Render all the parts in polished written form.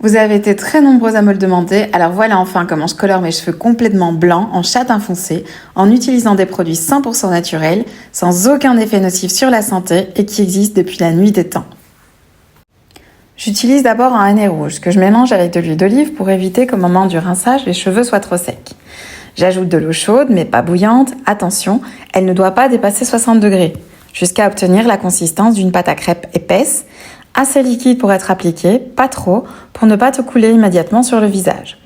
Vous avez été très nombreux à me le demander, alors voilà enfin comment je colore mes cheveux complètement blancs en châtain foncé en utilisant des produits 100% naturels, sans aucun effet nocif sur la santé et qui existent depuis la nuit des temps. J'utilise d'abord un henné rouge que je mélange avec de l'huile d'olive pour éviter qu'au moment du rinçage, les cheveux soient trop secs. J'ajoute de l'eau chaude mais pas bouillante, attention, elle ne doit pas dépasser 60 degrés, jusqu'à obtenir la consistance d'une pâte à crêpes épaisse, assez liquide pour être appliquée, pas trop, pour ne pas te couler immédiatement sur le visage.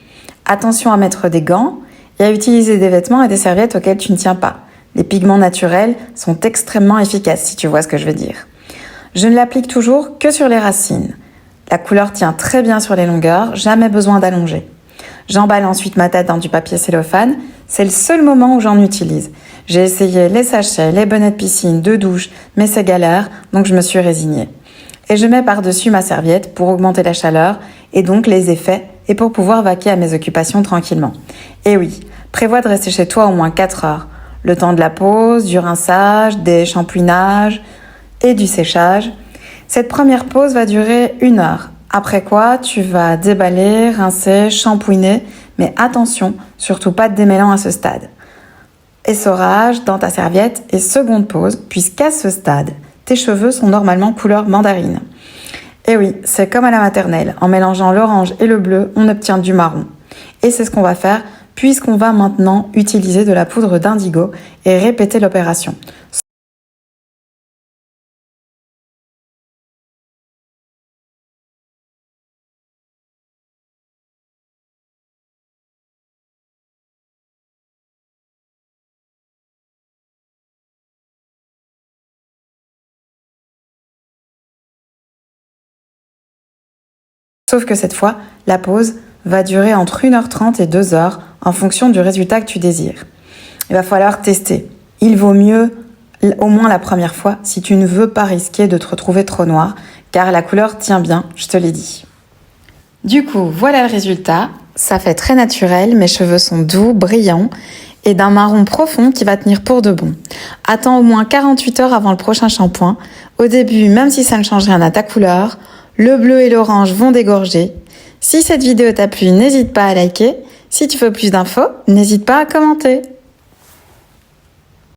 Attention à mettre des gants et à utiliser des vêtements et des serviettes auxquels tu ne tiens pas. Les pigments naturels sont extrêmement efficaces si tu vois ce que je veux dire. Je ne l'applique toujours que sur les racines. La couleur tient très bien sur les longueurs, jamais besoin d'allonger. J'emballe ensuite ma tête dans du papier cellophane, c'est le seul moment où j'en utilise. J'ai essayé les sachets, les bonnets de piscine, de douche, mais c'est galère, donc je me suis résignée. Et je mets par-dessus ma serviette pour augmenter la chaleur et donc les effets et pour pouvoir vaquer à mes occupations tranquillement. Et oui, prévois de rester chez toi au moins 4 heures. Le temps de la pause, du rinçage, des shampouinages et du séchage. Cette première pause va durer 1 heure. Après quoi, tu vas déballer, rincer, shampouiner, mais attention, surtout pas de démêlant à ce stade. Essorage dans ta serviette et seconde pause, puisqu'à ce stade, tes cheveux sont normalement couleur mandarine. Et oui, c'est comme à la maternelle. En mélangeant l'orange et le bleu, on obtient du marron. Et c'est ce qu'on va faire puisqu'on va maintenant utiliser de la poudre d'indigo et répéter l'opération. Sauf que cette fois, la pause va durer entre 1h30 et 2 heures en fonction du résultat que tu désires. Il va falloir tester. Il vaut mieux, au moins la première fois, si tu ne veux pas risquer de te retrouver trop noir, car la couleur tient bien, je te l'ai dit. Du coup, voilà le résultat. Ça fait très naturel, mes cheveux sont doux, brillants et d'un marron profond qui va tenir pour de bon. Attends au moins 48 heures avant le prochain shampoing. Au début, même si ça ne change rien à ta couleur, le bleu et l'orange vont dégorger. Si cette vidéo t'a plu, n'hésite pas à liker. Si tu veux plus d'infos, n'hésite pas à commenter.